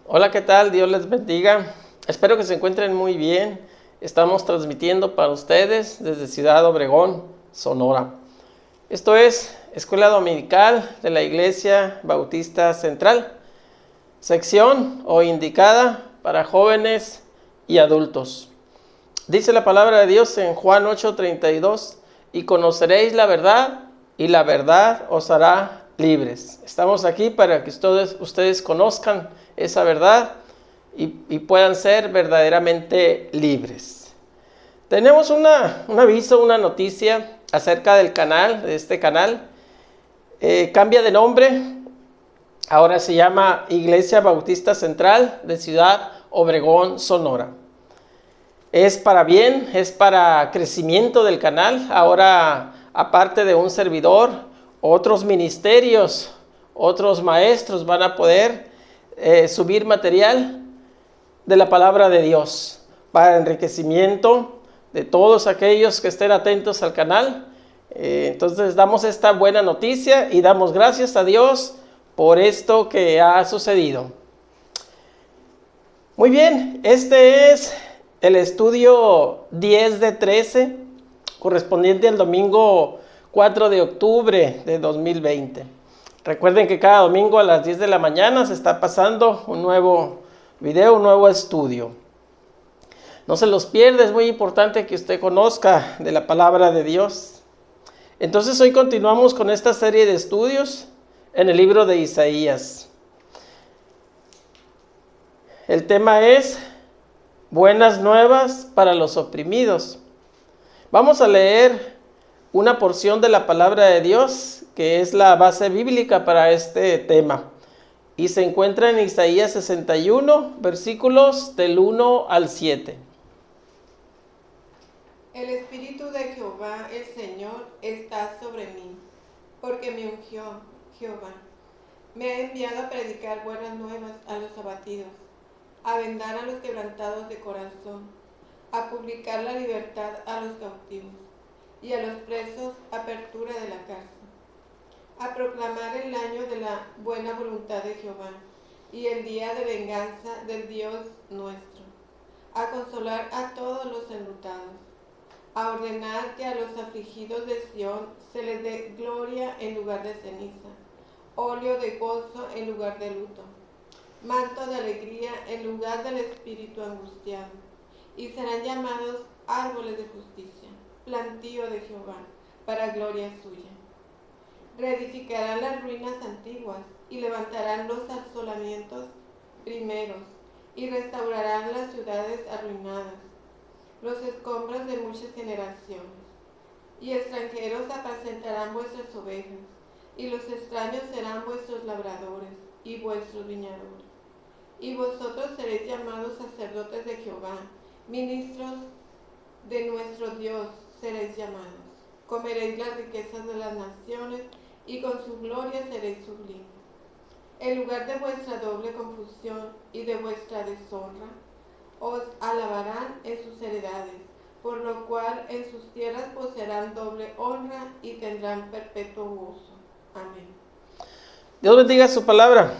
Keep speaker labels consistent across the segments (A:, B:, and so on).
A: Hola, ¿qué tal? Dios les bendiga. Espero que se encuentren muy bien. Estamos transmitiendo para ustedes desde Ciudad Obregón, Sonora. Esto es Escuela Dominical de la Iglesia Bautista Central, sección o indicada para jóvenes y adultos. Dice la palabra de Dios en Juan 8:32, y conoceréis la verdad, y la verdad os hará libres. Estamos aquí para que ustedes conozcan esa verdad y puedan ser verdaderamente libres. Tenemos un aviso, una noticia acerca del canal, de este canal. Cambia de nombre, ahora se llama Iglesia Bautista Central de Ciudad Obregón, Sonora. Es para bien, es para crecimiento del canal. Ahora, aparte de un servidor, otros ministerios, otros maestros van a poder subir material de la palabra de Dios para enriquecimiento de todos aquellos que estén atentos al canal. Entonces damos esta buena noticia y damos gracias a Dios por esto que ha sucedido. Muy bien, este es el estudio 10 de 13, correspondiente al domingo 4 de octubre de 2020. Recuerden que cada domingo a las 10 de la mañana se está pasando un nuevo video, un nuevo estudio. No se los pierda, es muy importante que usted conozca de la palabra de Dios. Entonces hoy continuamos con esta serie de estudios en el libro de Isaías. El tema es buenas nuevas para los oprimidos. Vamos a leer una porción de la palabra de Dios que es la base bíblica para este tema. Y se encuentra en Isaías 61, versículos del 1 al 7.
B: El Espíritu de Jehová, el Señor, está sobre mí, porque me ungió Jehová. Me ha enviado a predicar buenas nuevas a los abatidos, a vendar a los quebrantados de corazón, a publicar la libertad a los cautivos, y a los presos apertura de la cárcel, a proclamar el año de la buena voluntad de Jehová, y el día de venganza del Dios nuestro, a consolar a todos los enlutados, a ordenar que a los afligidos de Sión se les dé gloria en lugar de ceniza, óleo de gozo en lugar de luto, manto de alegría en lugar del espíritu angustiado, y serán llamados árboles de justicia, plantío de Jehová, para gloria suya. Reedificarán las ruinas antiguas y levantarán los asolamientos primeros y restaurarán las ciudades arruinadas, los escombros de muchas generaciones. Y extranjeros apacentarán vuestras ovejas, y los extraños serán vuestros labradores y vuestros viñadores. Y vosotros seréis llamados sacerdotes de Jehová, ministros de nuestro Dios seréis llamados. Comeréis las riquezas de las naciones, y con su gloria seréis sublimes. En lugar de vuestra doble confusión y de vuestra deshonra, os alabarán en sus heredades, por lo cual en sus tierras poseerán doble honra y tendrán perpetuo gozo. Amén.
A: Dios bendiga su palabra.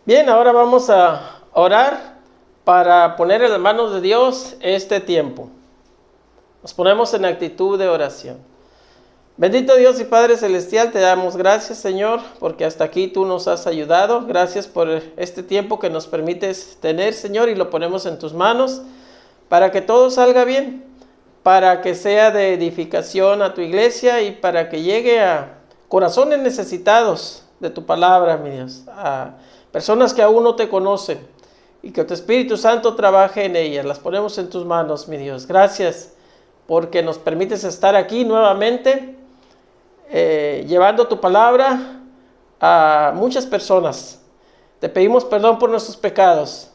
A: Bien, ahora vamos a orar para poner en las manos de Dios este tiempo. Nos ponemos en actitud de oración. Bendito Dios y Padre Celestial, te damos gracias, Señor, porque hasta aquí tú nos has ayudado. Gracias por este tiempo que nos permites tener, Señor, y lo ponemos en tus manos para que todo salga bien, para que sea de edificación a tu iglesia y para que llegue a corazones necesitados de tu palabra, mi Dios, a personas que aún no te conocen, y que tu Espíritu Santo trabaje en ellas. Las ponemos en tus manos, mi Dios. Gracias porque nos permites estar aquí nuevamente, llevando tu palabra a muchas personas. Te pedimos perdón por nuestros pecados.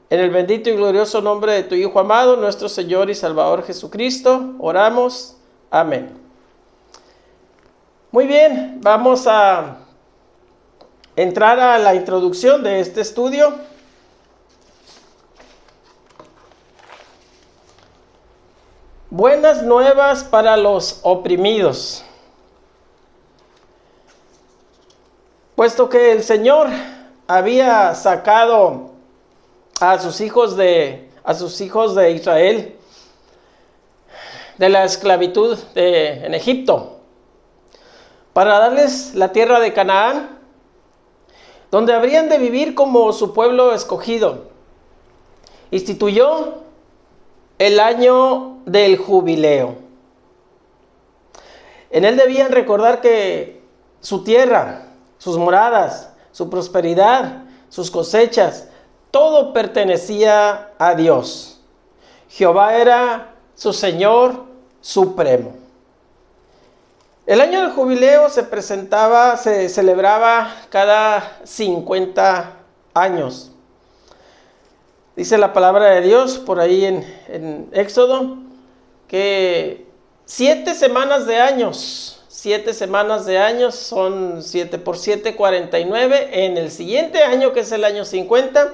A: En el bendito y glorioso nombre de tu Hijo amado, nuestro Señor y Salvador Jesucristo, oramos. Amén. Muy bien, vamos a entrar a la introducción de este estudio. Buenas nuevas para los oprimidos. Puesto que el Señor había sacado a sus hijos de Israel de la esclavitud en Egipto, para darles la tierra de Canaán, donde habrían de vivir como su pueblo escogido. Instituyó el año del jubileo. En él debían recordar que su tierra, sus moradas, su prosperidad, sus cosechas, todo pertenecía a Dios. Jehová era su Señor supremo. El año del jubileo se celebraba cada 50 años. Dice la palabra de Dios por ahí en Éxodo que 7 semanas de años son 7 por 7, 49. En el siguiente año, que es el año 50,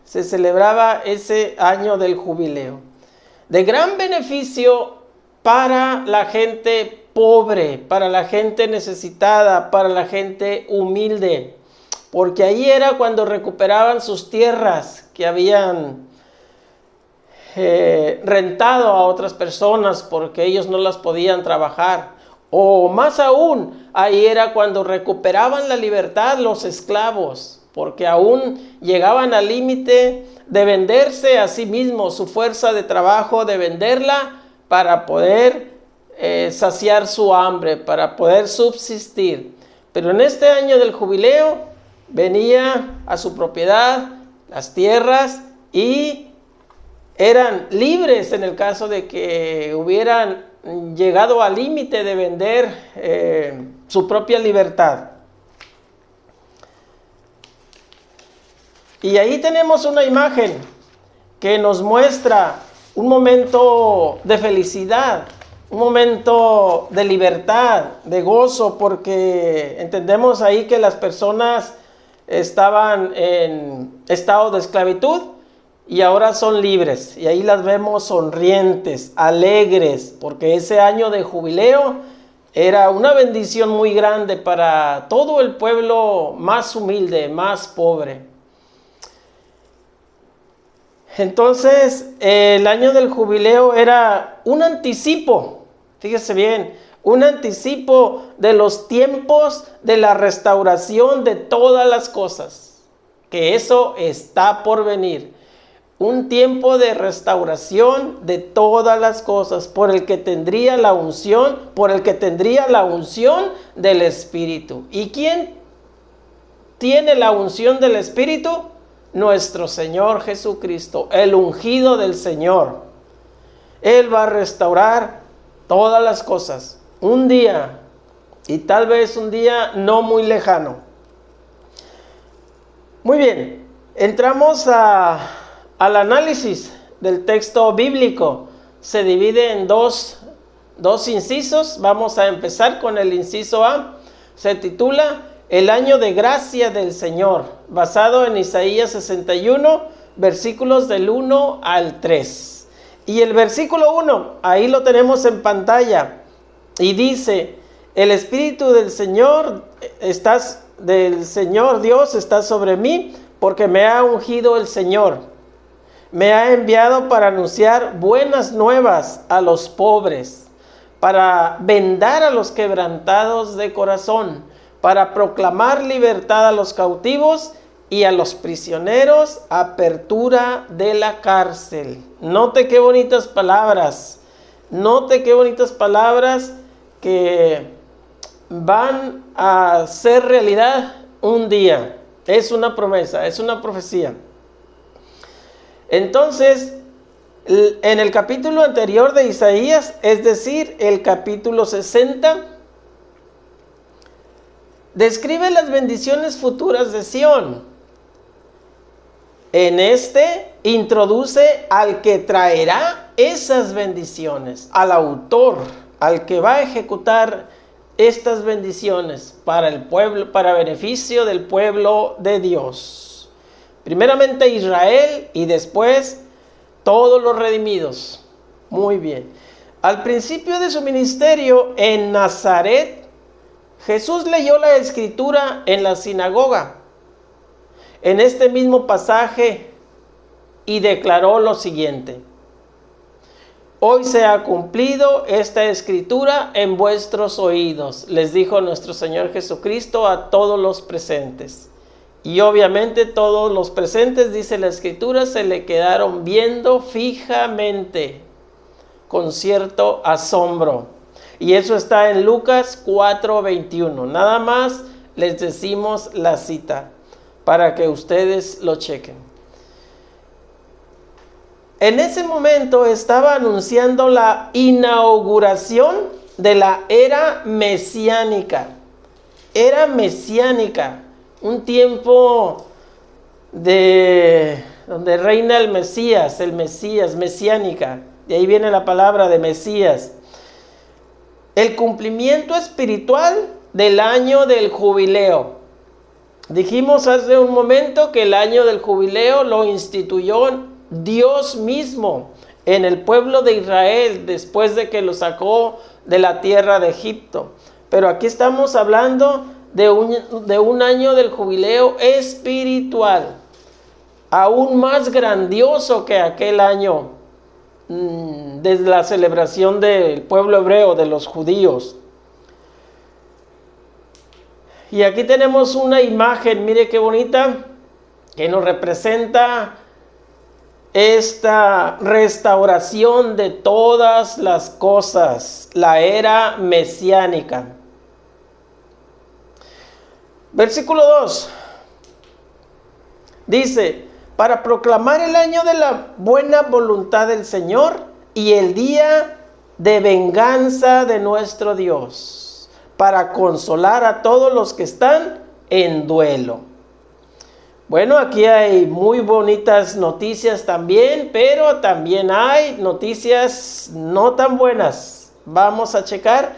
A: se celebraba ese año del jubileo. De gran beneficio para la gente pobre, para la gente necesitada, para la gente humilde. Porque ahí era cuando recuperaban sus tierras que habían rentado a otras personas porque ellos no las podían trabajar. O más aún, ahí era cuando recuperaban la libertad los esclavos, porque aún llegaban al límite de venderse a sí mismos, su fuerza de trabajo, de venderla para poder saciar su hambre, para poder subsistir. Pero en este año del jubileo venía a su propiedad las tierras y eran libres en el caso de que hubieran llegado al límite de vender su propia libertad. Y ahí tenemos una imagen que nos muestra un momento de felicidad, un momento de libertad, de gozo, porque entendemos ahí que las personas estaban en estado de esclavitud y ahora son libres. Y ahí las vemos sonrientes, alegres, porque ese año de jubileo era una bendición muy grande para todo el pueblo más humilde, más pobre. Entonces, el año del jubileo era un anticipo, fíjese bien, un anticipo de los tiempos de la restauración de todas las cosas, que eso está por venir. Un tiempo de restauración de todas las cosas, por el que tendría la unción del Espíritu. ¿Y quién tiene la unción del Espíritu? Nuestro Señor Jesucristo, el ungido del Señor. Él va a restaurar todas las cosas, un día, y tal vez un día no muy lejano. Muy bien, entramos al análisis del texto bíblico. Se divide en dos incisos. Vamos a empezar con el inciso A. Se titula El año de gracia del Señor, basado en Isaías 61, versículos del 1 al 3. Y el versículo 1, ahí lo tenemos en pantalla, y dice: el Espíritu del Señor Dios está sobre mí, porque me ha ungido el Señor. Me ha enviado para anunciar buenas nuevas a los pobres, para vendar a los quebrantados de corazón, para proclamar libertad a los cautivos y a los prisioneros, apertura de la cárcel. Note qué bonitas palabras. Note qué bonitas palabras que van a ser realidad un día. Es una promesa, es una profecía. Entonces, en el capítulo anterior de Isaías, es decir, el capítulo 60, describe las bendiciones futuras de Sión. En este introduce al que traerá esas bendiciones, al autor, al que va a ejecutar estas bendiciones para el pueblo, para beneficio del pueblo de Dios. Primeramente Israel y después todos los redimidos. Muy bien. Al principio de su ministerio en Nazaret, Jesús leyó la escritura en la sinagoga. en este mismo pasaje y declaró lo siguiente: hoy se ha cumplido esta escritura en vuestros oídos, les dijo nuestro Señor Jesucristo a todos los presentes. Y obviamente todos los presentes, dice la escritura, se le quedaron viendo fijamente con cierto asombro. Y eso está en Lucas 4:21. Nada más les decimos la cita para que ustedes lo chequen. En ese momento estaba anunciando la inauguración de la era mesiánica. Era mesiánica, un tiempo de donde reina el Mesías, mesiánica. De ahí viene la palabra de Mesías. El cumplimiento espiritual del año del jubileo. Dijimos hace un momento que el año del jubileo lo instituyó Dios mismo en el pueblo de Israel después de que lo sacó de la tierra de Egipto. Pero aquí estamos hablando de un año del jubileo espiritual, aún más grandioso que aquel año desde la celebración del pueblo hebreo, de los judíos. Y aquí tenemos una imagen, mire qué bonita, que nos representa esta restauración de todas las cosas, la era mesiánica. Versículo 2 dice: para proclamar el año de la buena voluntad del Señor y el día de venganza de nuestro Dios, para consolar a todos los que están en duelo. Bueno, aquí hay muy bonitas noticias también, pero también hay noticias no tan buenas. Vamos a checar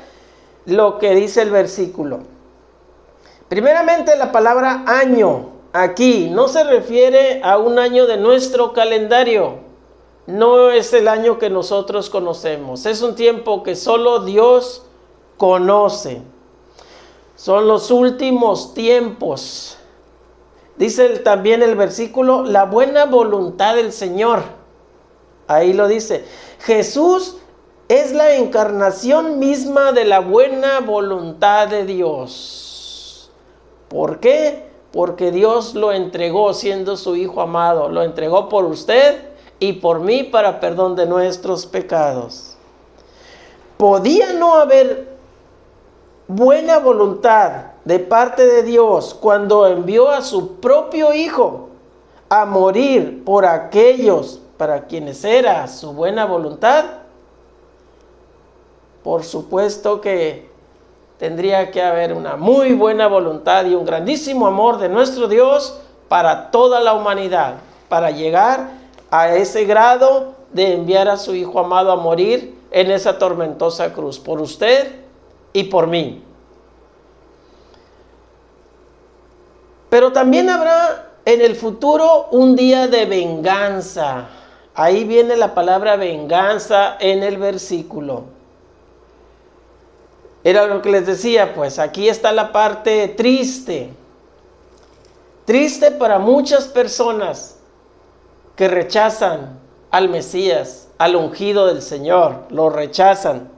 A: lo que dice el versículo. Primeramente, la palabra año aquí no se refiere a un año de nuestro calendario. No es el año que nosotros conocemos. Es un tiempo que solo Dios conoce. Son los últimos tiempos. Dice también el versículo, la buena voluntad del Señor. Ahí lo dice. Jesús es la encarnación misma de la buena voluntad de Dios. ¿Por qué? Porque Dios lo entregó siendo su Hijo amado. Lo entregó por usted y por mí para perdón de nuestros pecados. ¿Podía no haber buena voluntad de parte de Dios cuando envió a su propio Hijo a morir por aquellos para quienes era su buena voluntad? Por supuesto que tendría que haber una muy buena voluntad y un grandísimo amor de nuestro Dios para toda la humanidad, para llegar a ese grado de enviar a su Hijo amado a morir en esa tormentosa cruz, por usted y por mí. Pero también habrá en el futuro un día de venganza. Ahí viene la palabra venganza en el versículo. Era lo que les decía, pues aquí está la parte triste. Triste para muchas personas que rechazan al Mesías, al ungido del Señor, lo rechazan.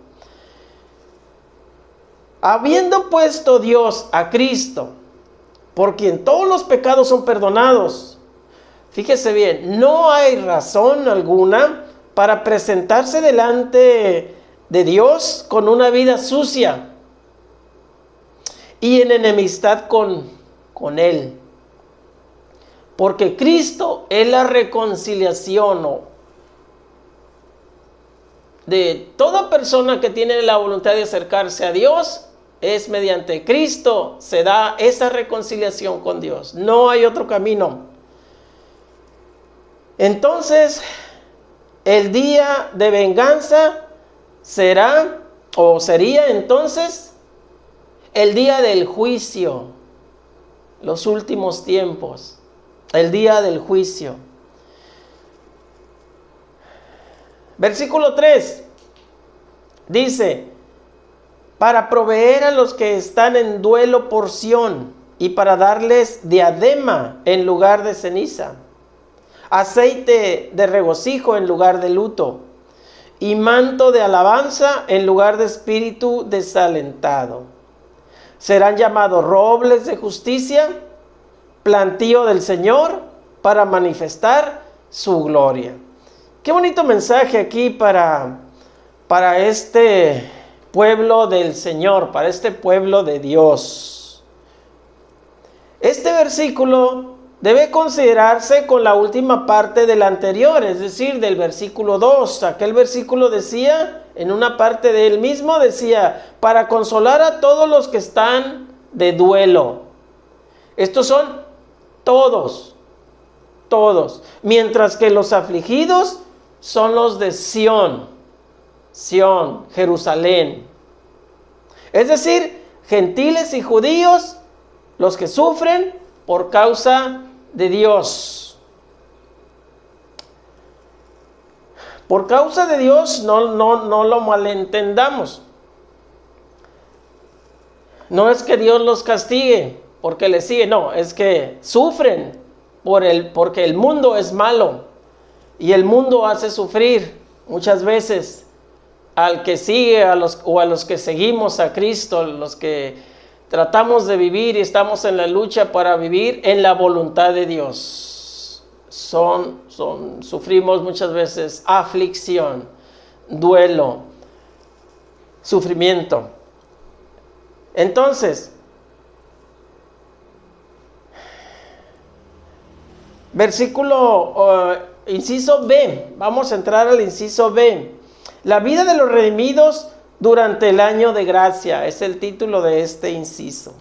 A: Habiendo puesto Dios a Cristo, por quien todos los pecados son perdonados. Fíjese bien, no hay razón alguna para presentarse delante de Dios con una vida sucia y en enemistad con Él. Porque Cristo es la reconciliación de toda persona que tiene la voluntad de acercarse a Dios. Es mediante Cristo se da esa reconciliación con Dios. No hay otro camino. Entonces, el día de venganza sería entonces el día del juicio, los últimos tiempos, el día del juicio. Versículo 3 dice: para proveer a los que están en duelo porción y para darles diadema en lugar de ceniza, aceite de regocijo en lugar de luto, y manto de alabanza en lugar de espíritu desalentado. Serán llamados robles de justicia, plantío del Señor, para manifestar su gloria. Qué bonito mensaje aquí para este pueblo del Señor, para este pueblo de Dios. Este versículo debe considerarse con la última parte del anterior, es decir, del versículo 2. Aquel versículo decía, en una parte de él mismo decía, para consolar a todos los que están de duelo. Estos son todos. Mientras que los afligidos son los de Sión, Jerusalén. Es decir, gentiles y judíos, los que sufren por causa de Dios. Por causa de Dios, no lo malentendamos. No es que Dios los castigue porque les sigue, no, es que sufren porque el mundo es malo y el mundo hace sufrir muchas veces al que sigue a los que seguimos a Cristo, los que tratamos de vivir y estamos en la lucha para vivir en la voluntad de Dios. Sufrimos muchas veces aflicción, duelo, sufrimiento. Entonces, inciso B, vamos a entrar al inciso B. La vida de los redimidos durante el año de gracia, es el título de este inciso.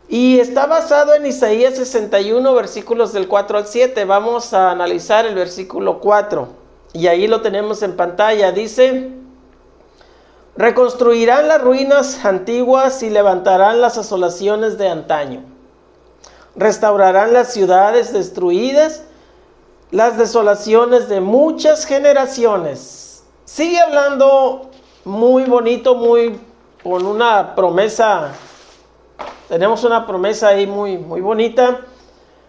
A: Y está basado en Isaías 61, versículos del 4 al 7. Vamos a analizar el versículo 4. Y ahí lo tenemos en pantalla. Dice: reconstruirán las ruinas antiguas y levantarán las asolaciones de antaño. Restaurarán las ciudades destruidas, las desolaciones de muchas generaciones. Sigue hablando muy bonito, con una promesa. Tenemos una promesa ahí muy bonita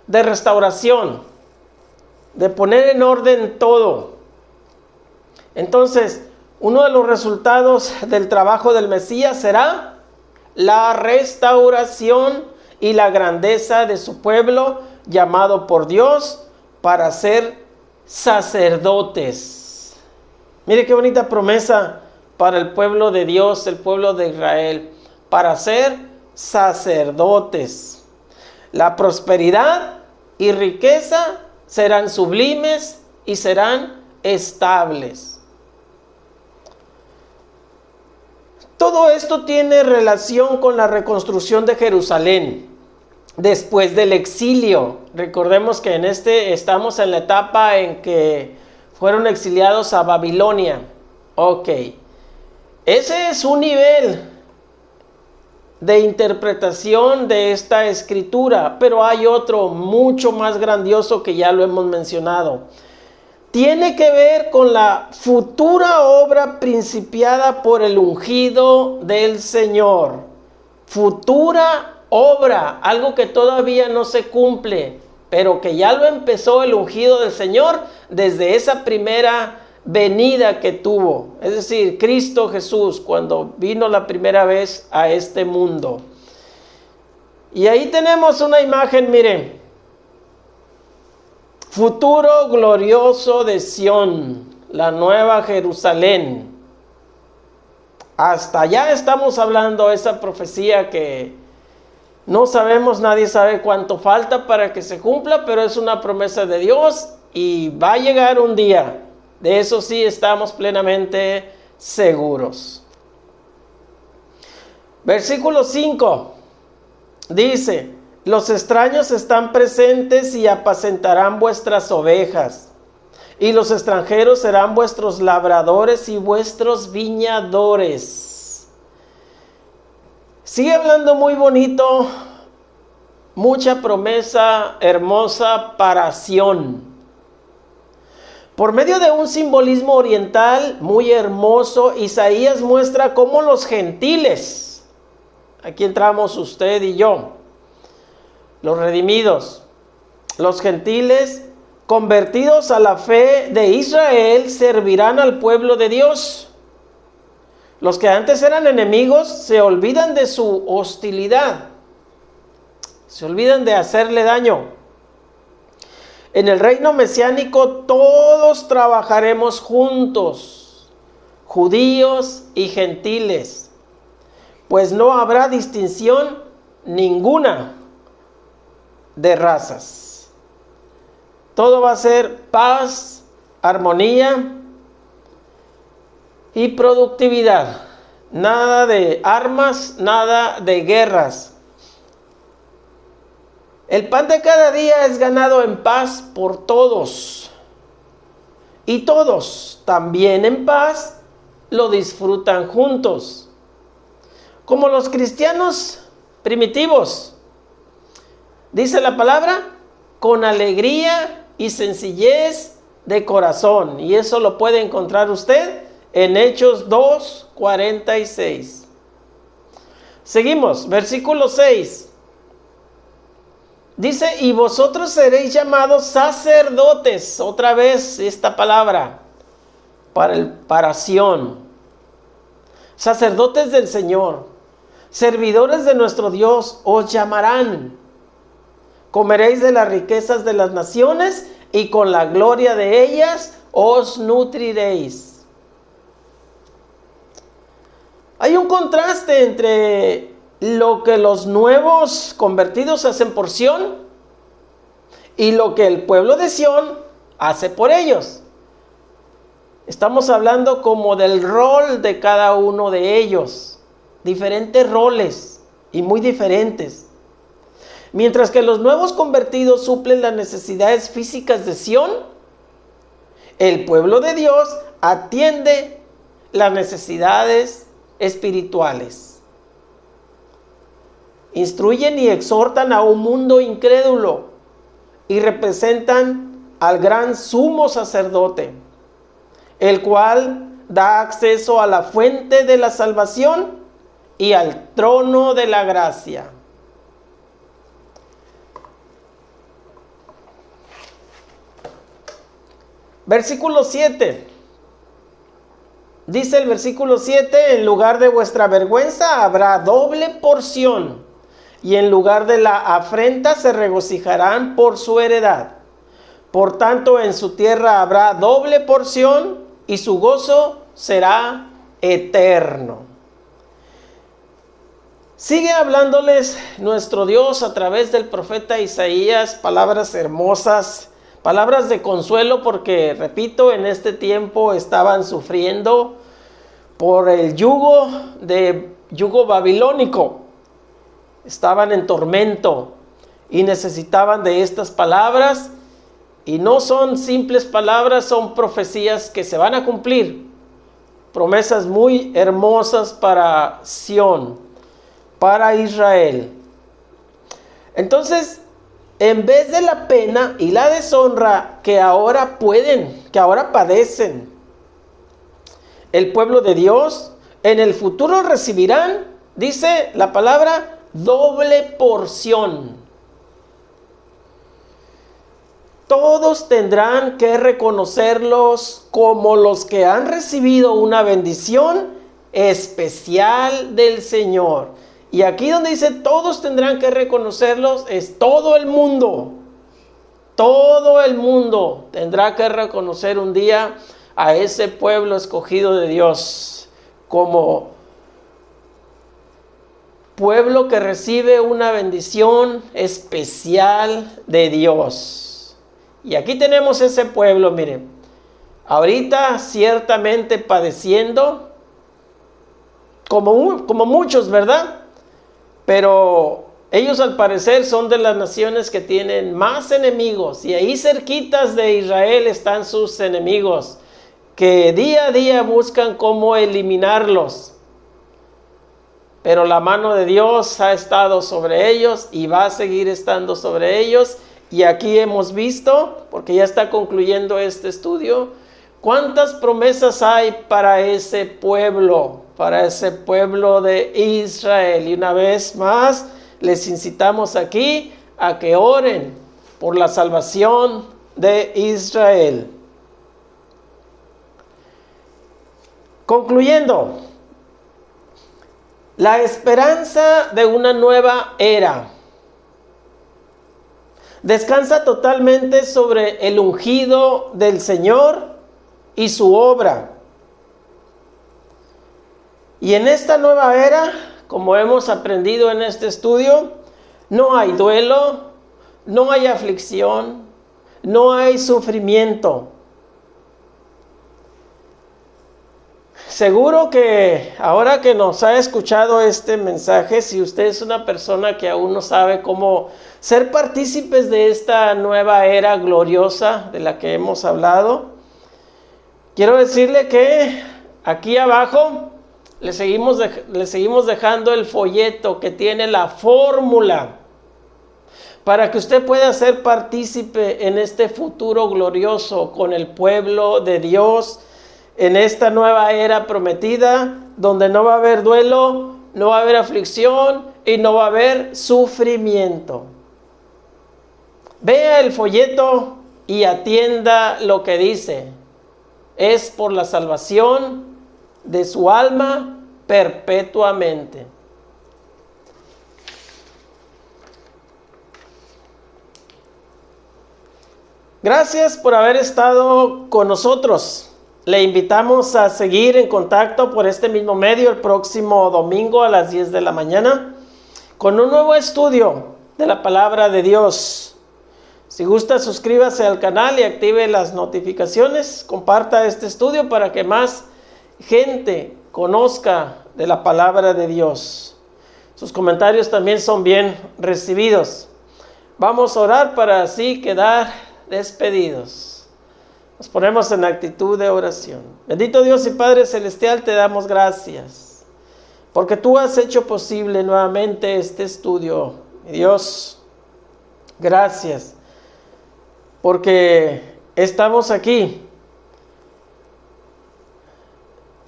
A: de restauración, de poner en orden todo. Entonces, uno de los resultados del trabajo del Mesías será la restauración y la grandeza de su pueblo, llamado por Dios para ser sacerdotes. Mire qué bonita promesa para el pueblo de Dios, el pueblo de Israel, para ser sacerdotes. La prosperidad y riqueza serán sublimes y serán estables. Todo esto tiene relación con la reconstrucción de Jerusalén después del exilio. Recordemos que estamos en la etapa en que fueron exiliados a Babilonia. Ok, ese es un nivel de interpretación de esta escritura, pero hay otro mucho más grandioso que ya lo hemos mencionado. Tiene que ver con la futura obra principiada por el ungido del Señor. Futura obra, algo que todavía no se cumple, pero que ya lo empezó el ungido del Señor desde esa primera venida que tuvo. Es decir, Cristo Jesús, cuando vino la primera vez a este mundo. Y ahí tenemos una imagen, miren. Futuro glorioso de Sión, la nueva Jerusalén. Hasta allá estamos hablando esa profecía que no sabemos, nadie sabe cuánto falta para que se cumpla, pero es una promesa de Dios y va a llegar un día. De eso sí estamos plenamente seguros. Versículo 5 dice: los extraños están presentes y apacentarán vuestras ovejas, y los extranjeros serán vuestros labradores y vuestros viñadores. Sigue hablando muy bonito, mucha promesa hermosa para Sión. Por medio de un simbolismo oriental muy hermoso, Isaías muestra cómo los gentiles Aquí entramos usted y yo, los redimidos. Los gentiles convertidos a la fe de Israel servirán al pueblo de Dios. Los que antes eran enemigos se olvidan de su hostilidad, se olvidan de hacerle daño. En el reino mesiánico todos trabajaremos juntos, judíos y gentiles, pues no habrá distinción ninguna de razas. Todo va a ser paz, armonía y productividad. Nada de armas, nada de guerras. El pan de cada día es ganado en paz por todos. Y todos, también en paz, lo disfrutan juntos. Como los cristianos primitivos. Dice la palabra, con alegría y sencillez de corazón. Y eso lo puede encontrar usted en Hechos 2:46. Seguimos, versículo 6. Dice, y vosotros seréis llamados sacerdotes. Otra vez esta palabra, para Sión. Sacerdotes del Señor, servidores de nuestro Dios, os llamarán. Comeréis de las riquezas de las naciones y con la gloria de ellas os nutriréis. Hay un contraste entre lo que los nuevos convertidos hacen por Sión y lo que el pueblo de Sión hace por ellos. Estamos hablando como del rol de cada uno de ellos. Diferentes roles y muy diferentes. Mientras que los nuevos convertidos suplen las necesidades físicas de Sión, el pueblo de Dios atiende las necesidades espirituales. Instruyen y exhortan a un mundo incrédulo y representan al gran sumo sacerdote, el cual da acceso a la fuente de la salvación y al trono de la gracia. Versículo 7. Dice el versículo 7, en lugar de vuestra vergüenza habrá doble porción, y en lugar de la afrenta se regocijarán por su heredad. Por tanto, en su tierra habrá doble porción, y su gozo será eterno. Sigue hablándoles nuestro Dios a través del profeta Isaías, palabras hermosas, palabras de consuelo, porque, repito, en este tiempo estaban sufriendo por el yugo babilónico. Estaban en tormento y necesitaban de estas palabras. Y no son simples palabras, son profecías que se van a cumplir. Promesas muy hermosas para Sión, para Israel. Entonces, en vez de la pena y la deshonra que ahora padecen el pueblo de Dios, en el futuro recibirán, dice la palabra, doble porción. Todos tendrán que reconocerlos como los que han recibido una bendición especial del Señor. Y aquí donde dice todos tendrán que reconocerlos, es todo el mundo. Todo el mundo tendrá que reconocer un día a ese pueblo escogido de Dios como pueblo que recibe una bendición especial de Dios. Y aquí tenemos ese pueblo, miren, ahorita ciertamente padeciendo, como muchos, ¿verdad? Pero ellos al parecer son de las naciones que tienen más enemigos. Y ahí cerquitas de Israel están sus enemigos, que día a día buscan cómo eliminarlos. Pero la mano de Dios ha estado sobre ellos y va a seguir estando sobre ellos. Y aquí hemos visto, porque ya está concluyendo este estudio, cuántas promesas hay para ese pueblo para ese pueblo de Israel. Y una vez más, les incitamos aquí a que oren por la salvación de Israel. Concluyendo, la esperanza de una nueva era descansa totalmente sobre el ungido del Señor y su obra. Y en esta nueva era, como hemos aprendido en este estudio, no hay duelo, no hay aflicción, no hay sufrimiento. Seguro que ahora que nos ha escuchado este mensaje, si usted es una persona que aún no sabe cómo ser partícipes de esta nueva era gloriosa de la que hemos hablado, quiero decirle que aquí abajo le seguimos dejando el folleto que tiene la fórmula para que usted pueda ser partícipe en este futuro glorioso con el pueblo de Dios, en esta nueva era prometida, donde no va a haber duelo, no va a haber aflicción y no va a haber sufrimiento. Vea el folleto y atienda lo que dice. Es por la salvación de su alma perpetuamente. Gracias por haber estado con nosotros. Le invitamos a seguir en contacto por este mismo medio el próximo domingo a las 10 de la mañana con un nuevo estudio de la palabra de Dios. Si gusta, suscríbase al canal y active las notificaciones. Comparta este estudio para que más gente conozca de la palabra de Dios. Sus comentarios también son bien recibidos. Vamos a orar para así quedar despedidos. Nos ponemos en actitud de oración. Bendito Dios y Padre Celestial, te damos gracias porque tú has hecho posible nuevamente este estudio. Mi Dios, gracias porque estamos aquí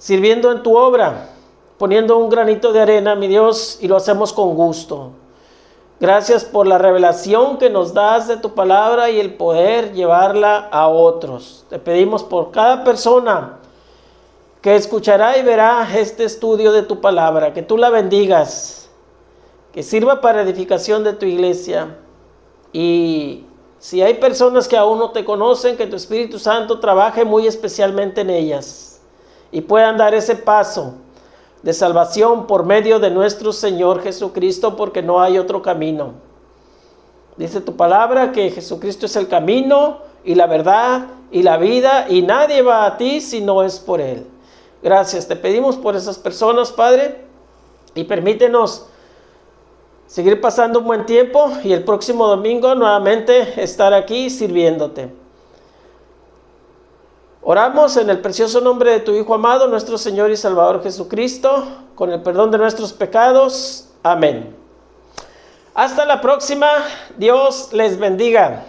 A: sirviendo en tu obra, poniendo un granito de arena, mi Dios, y lo hacemos con gusto. Gracias por la revelación que nos das de tu palabra y el poder llevarla a otros. Te pedimos por cada persona que escuchará y verá este estudio de tu palabra, que tú la bendigas, que sirva para edificación de tu iglesia. Y si hay personas que aún no te conocen, que tu Espíritu Santo trabaje muy especialmente en ellas y puedan dar ese paso de salvación por medio de nuestro Señor Jesucristo, porque no hay otro camino. Dice tu palabra que Jesucristo es el camino y la verdad y la vida, y nadie va a ti si no es por Él. Gracias, te pedimos por esas personas, Padre, y permítenos seguir pasando un buen tiempo y el próximo domingo nuevamente estar aquí sirviéndote. Oramos en el precioso nombre de tu Hijo amado, nuestro Señor y Salvador Jesucristo, con el perdón de nuestros pecados. Amén. Hasta la próxima. Dios les bendiga.